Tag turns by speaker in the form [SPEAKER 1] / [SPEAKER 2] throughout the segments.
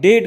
[SPEAKER 1] 1.5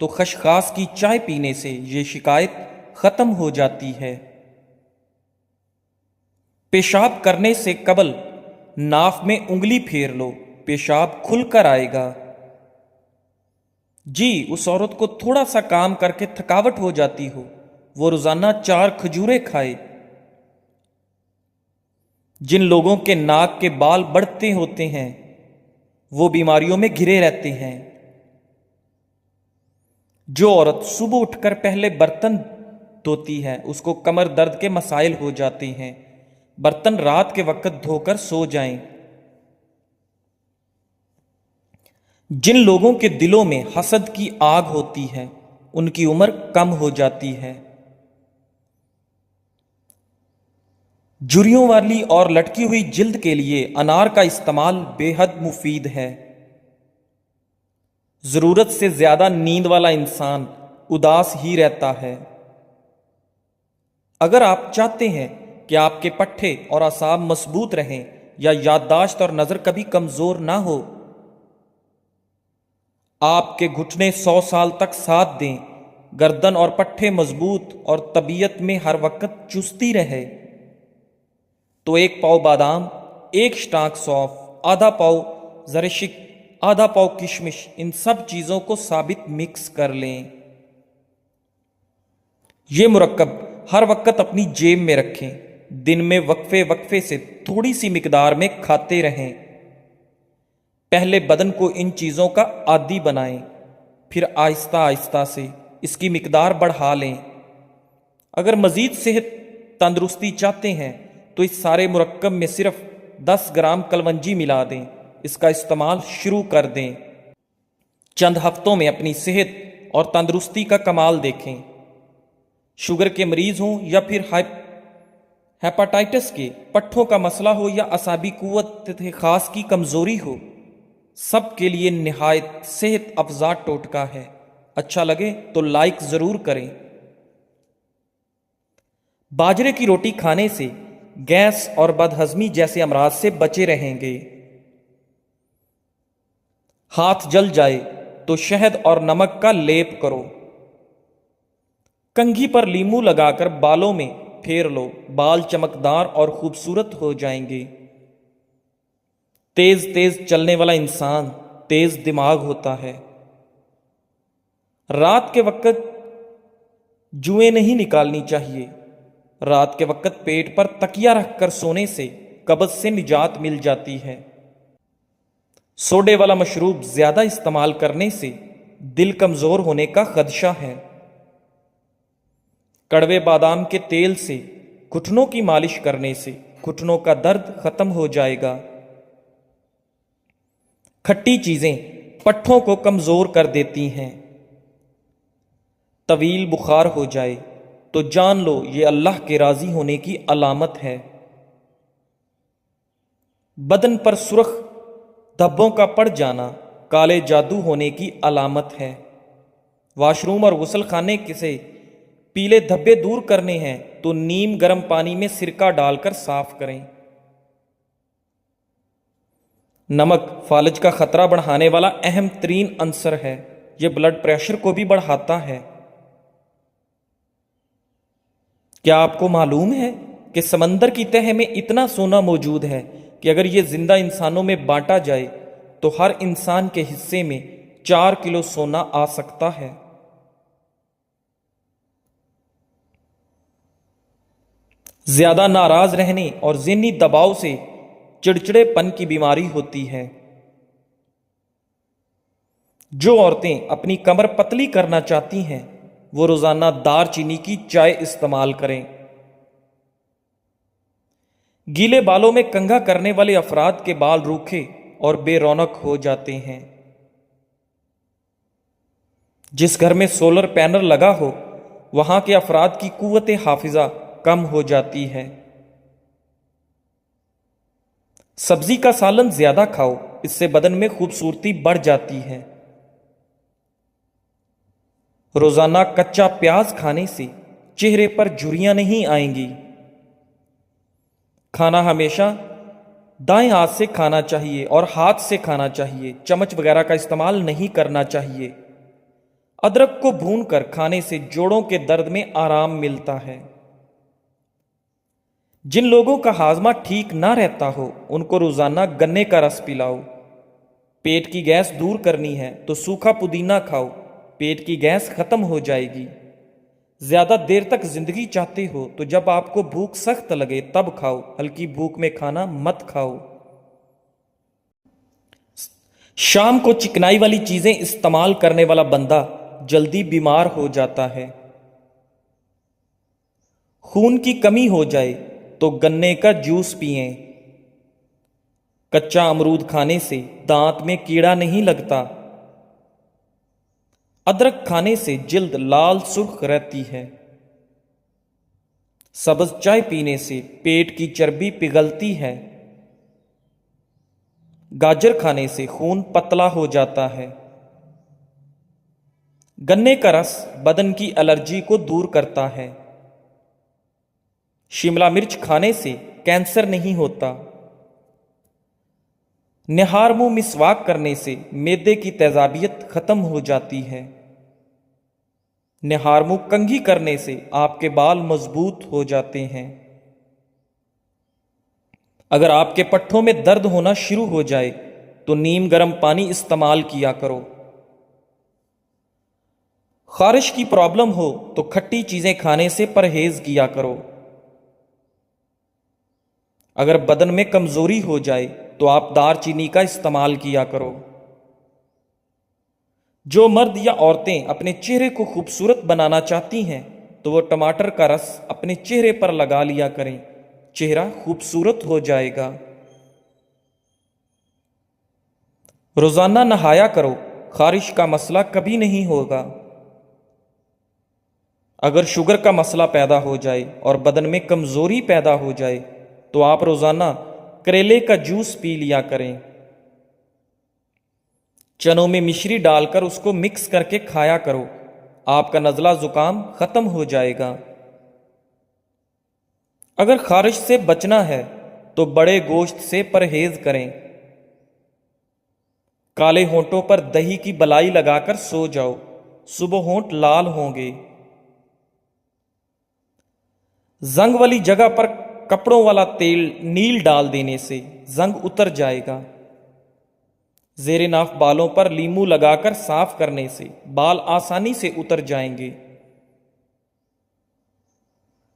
[SPEAKER 1] تو خشخاش کی چائے پینے سے یہ شکایت ختم ہو جاتی ہے۔ پیشاب کرنے سے قبل ناف میں انگلی پھیر لو، پیشاب کھل کر آئے گا۔ جی، اس عورت کو تھوڑا سا کام کر کے تھکاوٹ ہو جاتی ہو، وہ روزانہ 4 کھجوریں کھائے۔ جن لوگوں کے ناک کے بال بڑھتے ہوتے ہیں وہ بیماریوں میں گھرے رہتے ہیں۔ جو عورت صبح اٹھ کر پہلے برتن دھوتی ہے اس کو کمر درد کے مسائل ہو جاتے ہیں۔ برتن رات کے وقت دھو کر سو جائیں۔ جن لوگوں کے دلوں میں حسد کی آگ ہوتی ہے ان کی عمر کم ہو جاتی ہے۔ جھریوں والی اور لٹکی ہوئی جلد کے لیے انار کا استعمال بے حد مفید ہے۔ ضرورت سے زیادہ نیند والا انسان اداس ہی رہتا ہے۔ اگر آپ چاہتے ہیں کہ آپ کے پٹھے اور اعصاب مضبوط رہیں یا یادداشت اور نظر کبھی کمزور نہ ہو، آپ کے گھٹنے 100 سال تک ساتھ دیں، گردن اور پٹھے مضبوط اور طبیعت میں ہر وقت چستی رہے، تو 1 پاؤ بادام، 1 شٹانک سونف، آدھا پاؤ زرشک، آدھا پاؤ کشمش، ان سب چیزوں کو ثابت مکس کر لیں۔ یہ مرکب ہر وقت اپنی جیب میں رکھیں، دن میں وقفے وقفے سے تھوڑی سی مقدار میں کھاتے رہیں۔ پہلے بدن کو ان چیزوں کا عادی بنائیں، پھر آہستہ آہستہ سے اس کی مقدار بڑھا لیں۔ اگر مزید صحت تندرستی چاہتے ہیں تو اس سارے مرکب میں صرف 10 گرام کلونجی ملا دیں، اس کا استعمال شروع کر دیں۔ چند ہفتوں میں اپنی صحت اور تندرستی کا کمال دیکھیں۔ شوگر کے مریض ہوں یا پھر ہیپاٹائٹس کے، پٹھوں کا مسئلہ ہو یا اعصابی قوت خاص کی کمزوری ہو، سب کے لیے نہایت صحت افزا ٹوٹکا ہے۔ اچھا لگے تو لائک ضرور کریں۔ باجرے کی روٹی کھانے سے گیس اور بدہضمی جیسے امراض سے بچے رہیں گے۔ ہاتھ جل جائے تو شہد اور نمک کا لیپ کرو۔ کنگھی پر لیمو لگا کر بالوں میں پھیر لو، بال چمکدار اور خوبصورت ہو جائیں گے۔ تیز تیز چلنے والا انسان تیز دماغ ہوتا ہے۔ رات کے وقت جوئیں نہیں نکالنی چاہیے۔ رات کے وقت پیٹ پر تکیہ رکھ کر سونے سے قبض سے نجات مل جاتی ہے۔ سوڈے والا مشروب زیادہ استعمال کرنے سے دل کمزور ہونے کا خدشہ ہے۔ کڑوے بادام کے تیل سے گھٹنوں کی مالش کرنے سے گھٹنوں کا درد ختم ہو جائے گا۔ کھٹی چیزیں پٹھوں کو کمزور کر دیتی ہیں۔ طویل بخار ہو جائے تو جان لو یہ اللہ کے راضی ہونے کی علامت ہے۔ بدن پر سرخ دھبوں کا پڑ جانا کالے جادو ہونے کی علامت ہے۔ واش روم اور غسل خانے سے پیلے دھبے دور کرنے ہیں تو نیم گرم پانی میں سرکہ ڈال کر صاف کریں۔ نمک فالج کا خطرہ بڑھانے والا اہم ترین عنصر ہے۔ یہ بلڈ پریشر کو بھی بڑھاتا ہے۔ کیا آپ کو معلوم ہے کہ سمندر کی تہہ میں اتنا سونا موجود ہے کہ اگر یہ زندہ انسانوں میں بانٹا جائے تو ہر انسان کے حصے میں 4 کلو سونا آ سکتا ہے۔ زیادہ ناراض رہنے اور ذہنی دباؤ سے چڑچڑے پن کی بیماری ہوتی ہے۔ جو عورتیں اپنی کمر پتلی کرنا چاہتی ہیں وہ روزانہ دار چینی کی چائے استعمال کریں۔ گیلے بالوں میں کنگھا کرنے والے افراد کے بال روکھے اور بے رونق ہو جاتے ہیں۔ جس گھر میں سولر پینل لگا ہو وہاں کے افراد کی قوت حافظہ کم ہو جاتی ہے۔ سبزی کا سالن زیادہ کھاؤ، اس سے بدن میں خوبصورتی بڑھ جاتی ہے۔ روزانہ کچا پیاز کھانے سے چہرے پر جھریاں نہیں آئیں گی۔ کھانا ہمیشہ دائیں ہاتھ سے کھانا چاہیے اور ہاتھ سے کھانا چاہیے، چمچ وغیرہ کا استعمال نہیں کرنا چاہیے۔ ادرک کو بھون کر کھانے سے جوڑوں کے درد میں آرام ملتا ہے۔ جن لوگوں کا ہاضمہ ٹھیک نہ رہتا ہو ان کو روزانہ گنے کا رس پلاؤ۔ پیٹ کی گیس دور کرنی ہے تو سوکھا پودینہ کھاؤ، پیٹ کی گیس ختم ہو جائے گی۔ زیادہ دیر تک زندگی چاہتے ہو تو جب آپ کو بھوک سخت لگے تب کھاؤ، ہلکی بھوک میں کھانا مت کھاؤ۔ شام کو چکنائی والی چیزیں استعمال کرنے والا بندہ جلدی بیمار ہو جاتا ہے۔ خون کی کمی ہو جائے تو گنے کا جوس پئیں۔ کچا امرود کھانے سے دانت میں کیڑا نہیں لگتا۔ ادرک کھانے سے جلد لال سرخ رہتی ہے۔ سبز چائے پینے سے پیٹ کی چربی پگھلتی ہے۔ گاجر کھانے سے خون پتلا ہو جاتا ہے۔ گنے کا رس بدن کی الرجی کو دور کرتا ہے۔ شملہ مرچ کھانے سے کینسر نہیں ہوتا۔ نہار منہ مسواک کرنے سے معدے کی تیزابیت ختم ہو جاتی ہے۔ نہار منہ کنگھی کرنے سے آپ کے بال مضبوط ہو جاتے ہیں۔ اگر آپ کے پٹھوں میں درد ہونا شروع ہو جائے تو نیم گرم پانی استعمال کیا کرو۔ خارش کی پرابلم ہو تو کھٹی چیزیں کھانے سے پرہیز کیا کرو۔ اگر بدن میں کمزوری ہو جائے تو آپ دار چینی کا استعمال کیا کرو۔ جو مرد یا عورتیں اپنے چہرے کو خوبصورت بنانا چاہتی ہیں تو وہ ٹماٹر کا رس اپنے چہرے پر لگا لیا کریں، چہرہ خوبصورت ہو جائے گا۔ روزانہ نہایا کرو، خارش کا مسئلہ کبھی نہیں ہوگا۔ اگر شوگر کا مسئلہ پیدا ہو جائے اور بدن میں کمزوری پیدا ہو جائے تو آپ روزانہ کریلے کا جوس پی لیا کریں۔ چنوں میں مشری ڈال کر اس کو مکس کر کے کھایا کرو، آپ کا نزلہ زکام ختم ہو جائے گا۔ اگر خارش سے بچنا ہے تو بڑے گوشت سے پرہیز کریں۔ کالے ہونٹوں پر دہی کی بلائی لگا کر سو جاؤ، صبح ہونٹ لال ہوں گے۔ زنگ والی جگہ پر کپڑوں والا تیل نیل ڈال دینے سے زنگ اتر جائے گا۔ زیر ناف بالوں پر لیمو لگا کر صاف کرنے سے بال آسانی سے اتر جائیں گے۔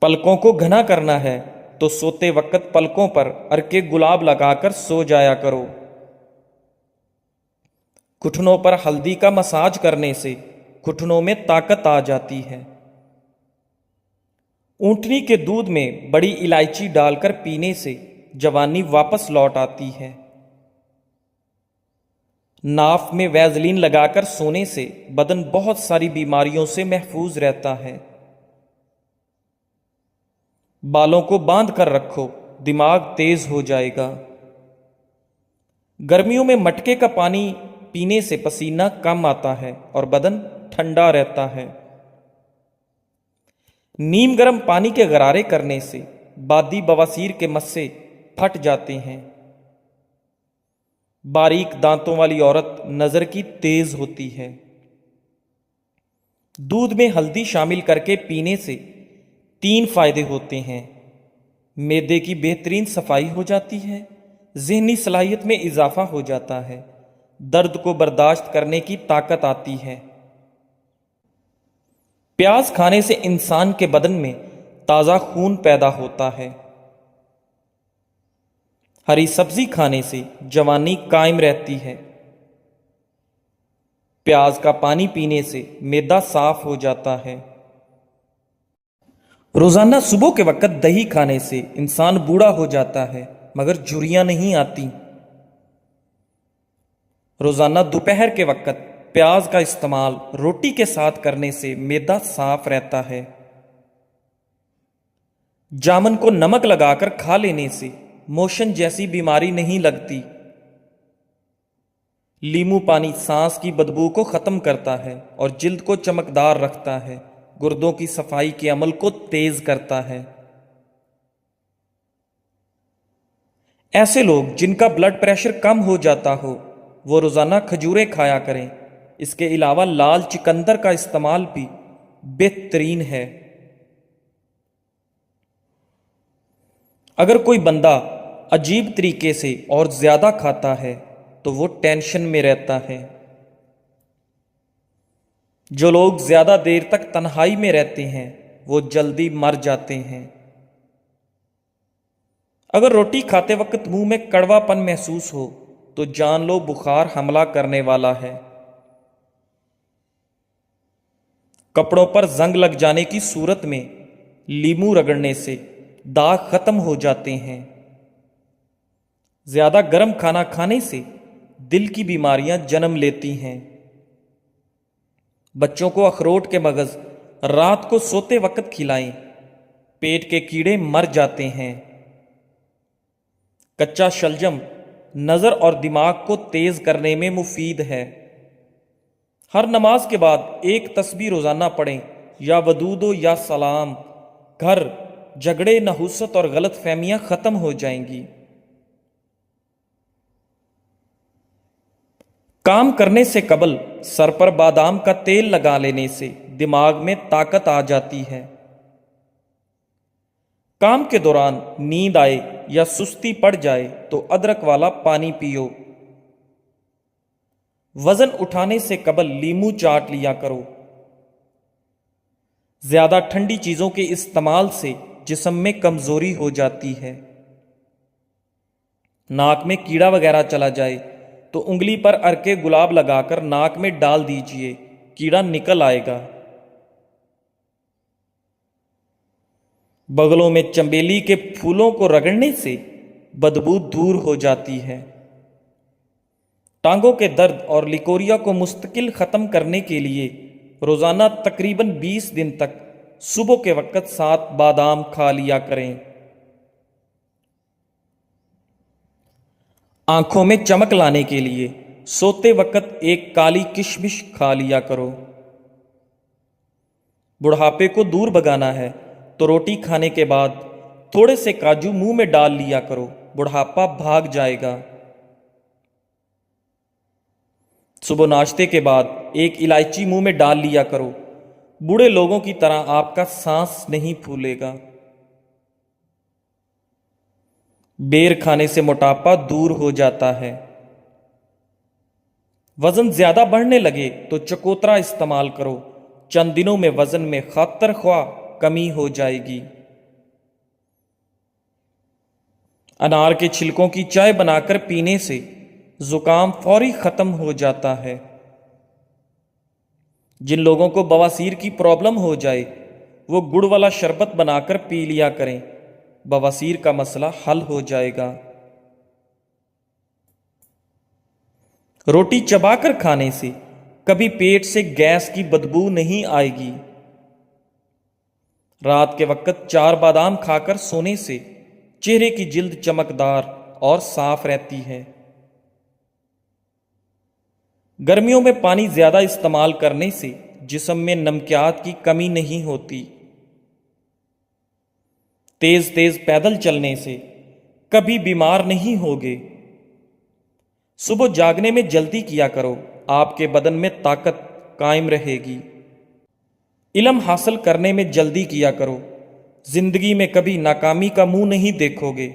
[SPEAKER 1] پلکوں کو گھنا کرنا ہے تو سوتے وقت پلکوں پر ارک گلاب لگا کر سو جایا کرو۔ گھٹنوں پر ہلدی کا مساج کرنے سے گھٹنوں میں طاقت آ جاتی ہے۔ اونٹنی کے دودھ میں بڑی الائچی ڈال کر پینے سے جوانی واپس لوٹ آتی ہے۔ ناف میں ویزلین لگا کر سونے سے بدن بہت ساری بیماریوں سے محفوظ رہتا ہے۔ بالوں کو باندھ کر رکھو، دماغ تیز ہو جائے گا۔ گرمیوں میں مٹکے کا پانی پینے سے پسینہ کم آتا ہے اور بدن ٹھنڈا رہتا ہے۔ نیم گرم پانی کے غرارے کرنے سے بادی بواسیر کے مسے پھٹ جاتے ہیں۔ باریک دانتوں والی عورت نظر کی تیز ہوتی ہے۔ دودھ میں ہلدی شامل کر کے پینے سے 3 فائدے ہوتے ہیں۔ معدے کی بہترین صفائی ہو جاتی ہے، ذہنی صلاحیت میں اضافہ ہو جاتا ہے، درد کو برداشت کرنے کی طاقت آتی ہے۔ پیاز کھانے سے انسان کے بدن میں تازہ خون پیدا ہوتا ہے۔ ہری سبزی کھانے سے جوانی قائم رہتی ہے۔ پیاز کا پانی پینے سے معدہ صاف ہو جاتا ہے۔ روزانہ صبح کے وقت دہی کھانے سے انسان بوڑھا ہو جاتا ہے مگر جھریاں نہیں آتی۔ روزانہ دوپہر کے وقت پیاز کا استعمال روٹی کے ساتھ کرنے سے معدہ صاف رہتا ہے۔ جامن کو نمک لگا کر کھا لینے سے موشن جیسی بیماری نہیں لگتی۔ لیمو پانی سانس کی بدبو کو ختم کرتا ہے اور جلد کو چمکدار رکھتا ہے، گردوں کی صفائی کے عمل کو تیز کرتا ہے۔ ایسے لوگ جن کا بلڈ پریشر کم ہو جاتا ہو وہ روزانہ کھجوریں کھایا کریں، اس کے علاوہ لال چقندر کا استعمال بھی بہترین ہے۔ اگر کوئی بندہ عجیب طریقے سے اور زیادہ کھاتا ہے تو وہ ٹینشن میں رہتا ہے۔ جو لوگ زیادہ دیر تک تنہائی میں رہتے ہیں وہ جلدی مر جاتے ہیں۔ اگر روٹی کھاتے وقت منہ میں کڑوا پن محسوس ہو تو جان لو بخار حملہ کرنے والا ہے۔ کپڑوں پر زنگ لگ جانے کی صورت میں لیمو رگڑنے سے داغ ختم ہو جاتے ہیں۔ زیادہ گرم کھانا کھانے سے دل کی بیماریاں جنم لیتی ہیں۔ بچوں کو اخروٹ کے مغز رات کو سوتے وقت کھلائیں، پیٹ کے کیڑے مر جاتے ہیں۔ کچا شلجم نظر اور دماغ کو تیز کرنے میں مفید ہے۔ ہر نماز کے بعد ایک تسبیح روزانہ پڑھیں، یا ودود و یا سلام، گھر جھگڑے، نحوست اور غلط فہمیاں ختم ہو جائیں گی۔ کام کرنے سے قبل سر پر بادام کا تیل لگا لینے سے دماغ میں طاقت آ جاتی ہے۔ کام کے دوران نیند آئے یا سستی پڑ جائے تو ادرک والا پانی پیو۔ وزن اٹھانے سے قبل لیمو چاٹ لیا کرو۔ زیادہ ٹھنڈی چیزوں کے استعمال سے جسم میں کمزوری ہو جاتی ہے۔ ناک میں کیڑا وغیرہ چلا جائے تو انگلی پر ارکے گلاب لگا کر ناک میں ڈال دیجئے، کیڑا نکل آئے گا۔ بغلوں میں چنبیلی کے پھولوں کو رگڑنے سے بدبو دور ہو جاتی ہے۔ ٹانگوں کے درد اور لیکوریا کو مستقل ختم کرنے کے لیے روزانہ تقریباً 20 دن تک صبح کے وقت 7 بادام کھا لیا کریں۔ آنکھوں میں چمک لانے کے لیے سوتے وقت ایک کالی کشمش کھا لیا کرو۔ بڑھاپے کو دور بھگانا ہے تو روٹی کھانے کے بعد تھوڑے سے کاجو منہ میں ڈال لیا کرو، بڑھاپا بھاگ جائے گا۔ صبح ناشتے کے بعد ایک الائچی منہ میں ڈال لیا کرو، بوڑھے لوگوں کی طرح آپ کا سانس نہیں پھولے گا۔ بیر کھانے سے موٹاپا دور ہو جاتا ہے۔ وزن زیادہ بڑھنے لگے تو چکوترا استعمال کرو، چند دنوں میں وزن میں خاطر خواہ کمی ہو جائے گی۔ انار کے چھلکوں کی چائے بنا کر پینے سے زکام فوری ختم ہو جاتا ہے۔ جن لوگوں کو بواسیر کی پرابلم ہو جائے وہ گڑ والا شربت بنا کر پی لیا کریں، بواسیر کا مسئلہ حل ہو جائے گا۔ روٹی چبا کر کھانے سے کبھی پیٹ سے گیس کی بدبو نہیں آئے گی۔ رات کے وقت 4 بادام کھا کر سونے سے چہرے کی جلد چمکدار اور صاف رہتی ہے۔ گرمیوں میں پانی زیادہ استعمال کرنے سے جسم میں نمکیات کی کمی نہیں ہوتی۔ تیز تیز پیدل چلنے سے کبھی بیمار نہیں ہوگے۔ صبح جاگنے میں جلدی کیا کرو، آپ کے بدن میں طاقت قائم رہے گی۔ علم حاصل کرنے میں جلدی کیا کرو، زندگی میں کبھی ناکامی کا منہ نہیں دیکھو گے۔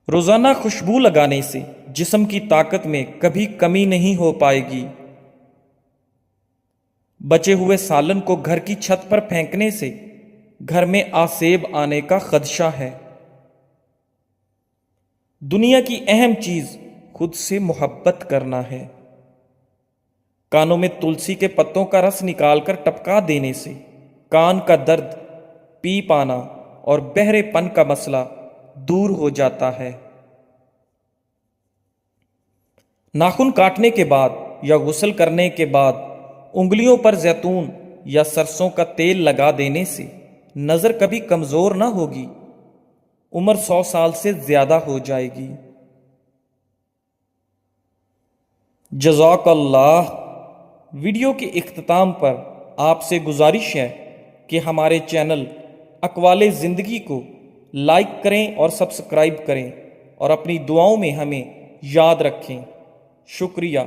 [SPEAKER 1] روزانہ خوشبو لگانے سے جسم کی طاقت میں کبھی کمی نہیں ہو پائے گی۔ بچے ہوئے سالن کو گھر کی چھت پر پھینکنے سے گھر میں آسیب آنے کا خدشہ ہے۔ دنیا کی اہم چیز خود سے محبت کرنا ہے۔ کانوں میں تلسی کے پتوں کا رس نکال کر ٹپکا دینے سے کان کا درد، پیپ آنا اور بہرے پن کا مسئلہ دور ہو جاتا ہے۔ ناخن کاٹنے کے بعد یا غسل کرنے کے بعد انگلیوں پر زیتون یا سرسوں کا تیل لگا دینے سے نظر کبھی کمزور نہ ہوگی، عمر 100 سال سے زیادہ ہو جائے گی۔ جزاک اللہ۔ ویڈیو کے اختتام پر آپ سے گزارش ہے کہ ہمارے چینل اقوال زندگی کو لائک کریں اور سبسکرائب کریں اور اپنی دعاؤں میں ہمیں یاد رکھیں۔ شکریہ.